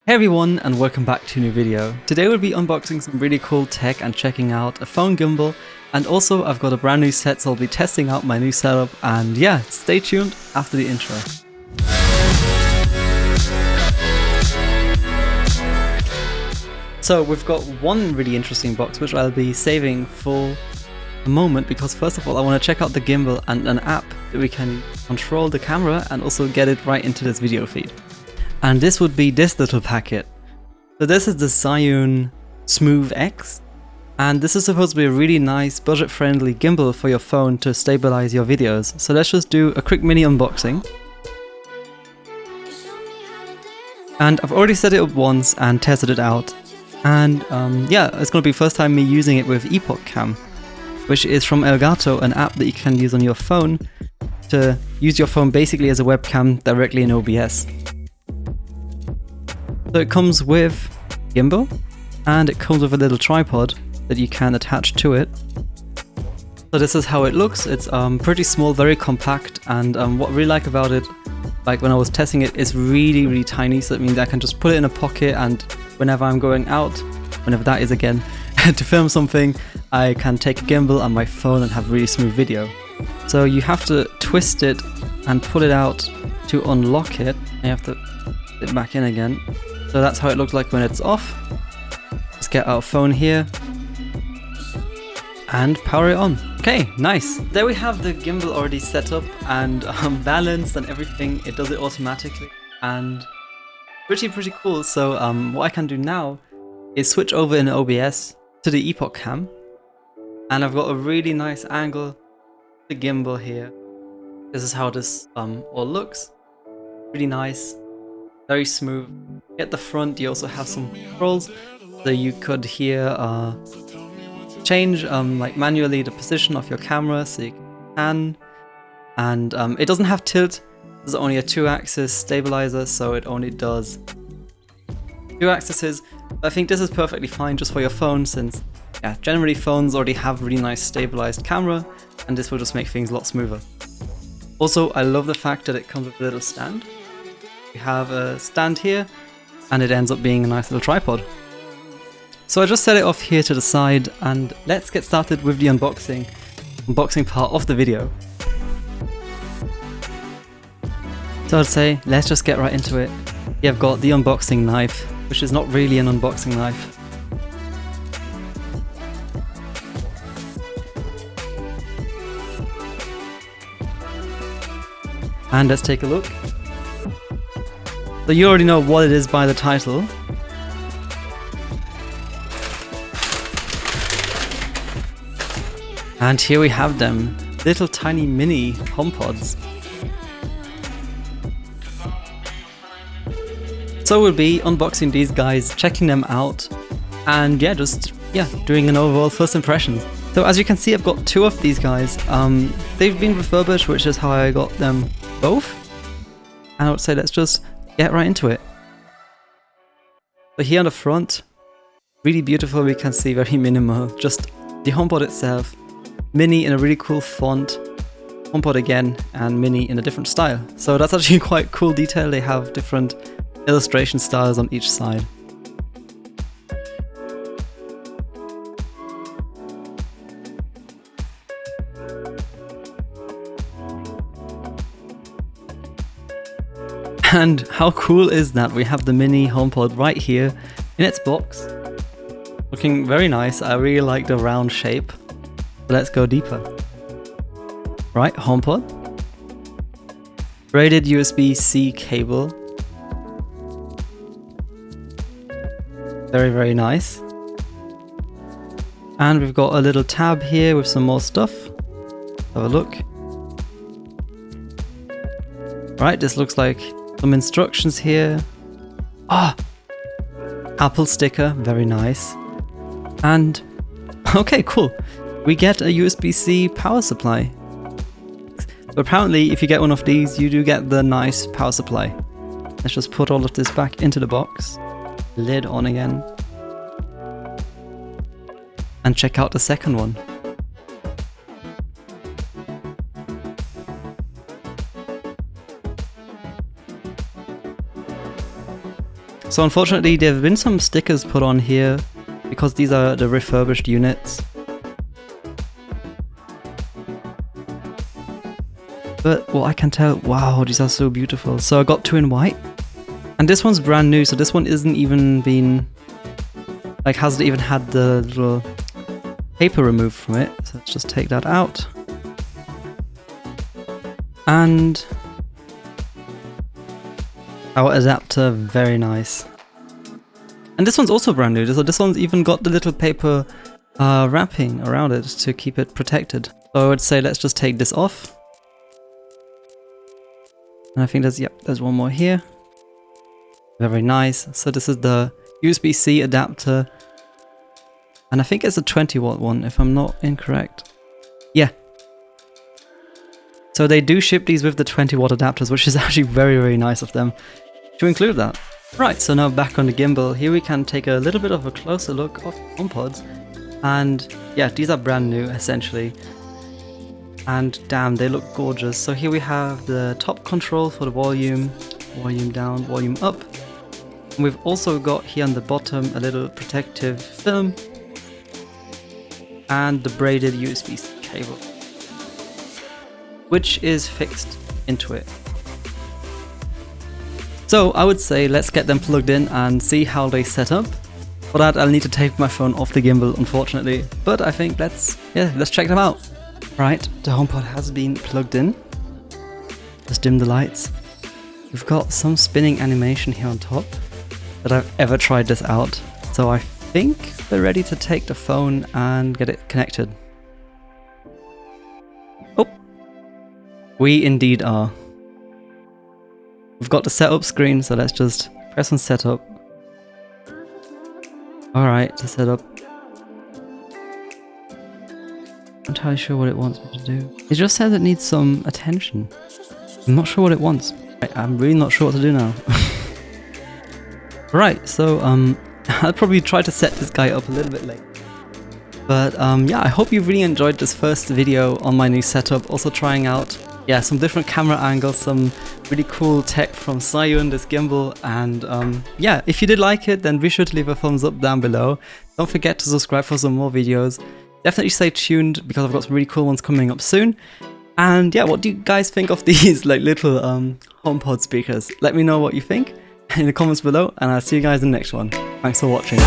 Hey everyone, and welcome back to a new video. Today we'll be unboxing some really cool tech and checking out a phone gimbal, and also I've got a brand new set, so I'll be testing out my new setup, and yeah, stay tuned after the intro. So we've got one really interesting box which I'll be saving for a moment, because first of all I want to check out the gimbal and an app that we can control the camera and also get it right into this video feed. And this would be this little packet. So this is the Zhiyun Smooth X, and this is supposed to be a really nice budget-friendly gimbal for your phone to stabilize your videos. So let's just do a quick mini unboxing. And I've already set it up once and tested it out, and yeah, it's going to be first time me using it with EpocCam, which is from Elgato, an app that you can use on your phone to use your phone basically as a webcam directly in OBS. So it comes with gimbal, and it comes with a little tripod that you can attach to it. So this is how it looks. It's pretty small, very compact, and what I really like about it, like when I was testing it, it's really tiny, so that means I can just put it in a pocket, and whenever I'm going out, whenever that is again, to film something, I can take a gimbal and my phone and have really smooth video. So you have to twist it and pull it out to unlock it, and you have to put it back in again. So that's how it looks like when it's off. Let's get our phone here and power it on. Okay, nice. There we have the gimbal already set up and balanced and everything. It does it automatically and pretty cool. So what I can do now is switch over in OBS to the EpocCam, and I've got a really nice angle, the gimbal here. This is how this all looks. Really nice. Very smooth. At the front you also have some controls, so you could here change like manually the position of your camera, so you can, and it doesn't have tilt. There's only a 2-axis stabilizer, so it only does 2 axes. I think this is perfectly fine just for your phone, since yeah, generally phones already have really nice stabilized camera, and this will just make things a lot smoother. Also, I love the fact that it comes with a little stand. We have a stand here, and it ends up being a nice little tripod. So I just set it off here to the side, and let's get started with the unboxing part of the video. So I'd say let's just get right into it. Yeah, I've got the unboxing knife, which is not really an unboxing knife. And let's take a look. So you already know what it is by the title. And here we have them, little tiny mini HomePods. So we'll be unboxing these guys, checking them out, and yeah, doing an overall first impressions. So as you can see, I've got 2 of these guys. They've been refurbished, which is how I got them both. And I would say let's just get right into it. So here on the front, really beautiful, we can see very minimal, just the HomePod itself, mini in a really cool font, HomePod again, and mini in a different style. So that's actually quite cool detail. They have different illustration styles on each side. And how cool is that? We have the mini HomePod right here in its box, looking very nice. I really like the round shape. Let's go deeper. Right, HomePod. Braided USB-C cable. Very nice. And we've got a little tab here with some more stuff. Have a look. Right, this looks like some instructions here. Apple sticker, very nice. And okay, cool. We get a USB-C power supply. But apparently if you get one of these, you do get the nice power supply. Let's just put all of this back into the box. Lid on again. And check out the second one. So unfortunately there have been some stickers put on here because these are the refurbished units. But what I can tell, wow, these are so beautiful. So I got 2 in white. And this one's brand new, so this one isn't even been, like, hasn't even had the little paper removed from it. So let's just take that out. And our adapter, very nice. And this one's also brand new, so this one's even got the little paper wrapping around it to keep it protected. So I would say let's just take this off. And I think there's one more here. Very nice. So this is the USB-C adapter. And I think it's a 20 watt one, if I'm not incorrect. Yeah. So they do ship these with the 20 watt adapters, which is actually very, very nice of them to include that. Right, so now back on the gimbal. Here we can take a little bit of a closer look of HomePods. And yeah, these are brand new, essentially. And damn, they look gorgeous. So here we have the top control for the volume down, volume up. And we've also got here on the bottom a little protective film and the braided USB-C cable, which is fixed into it. So I would say let's get them plugged in and see how they set up. For that I'll need to take my phone off the gimbal, unfortunately, but I think let's check them out. Right, the HomePod has been plugged in. Let's dim the lights. We've got some spinning animation here on top that I've ever tried this out. So I think we're ready to take the phone and get it connected. Oh, we indeed are. We've got the setup screen, so let's just press on setup. Alright, to set up. I'm not entirely sure what it wants me to do. It just says it needs some attention. I'm not sure what it wants. I'm really not sure what to do now. Right, so I'll probably try to set this guy up a little bit late. But yeah, I hope you really enjoyed this first video on my new setup. Also trying out, yeah, some different camera angles, some really cool tech from Zhiyun, this gimbal. And yeah, if you did like it, then be sure to leave a thumbs up down below. Don't forget to subscribe for some more videos. Definitely stay tuned because I've got some really cool ones coming up soon. And yeah, what do you guys think of these like little HomePod speakers? Let me know what you think in the comments below, and I'll see you guys in the next one. Thanks for watching.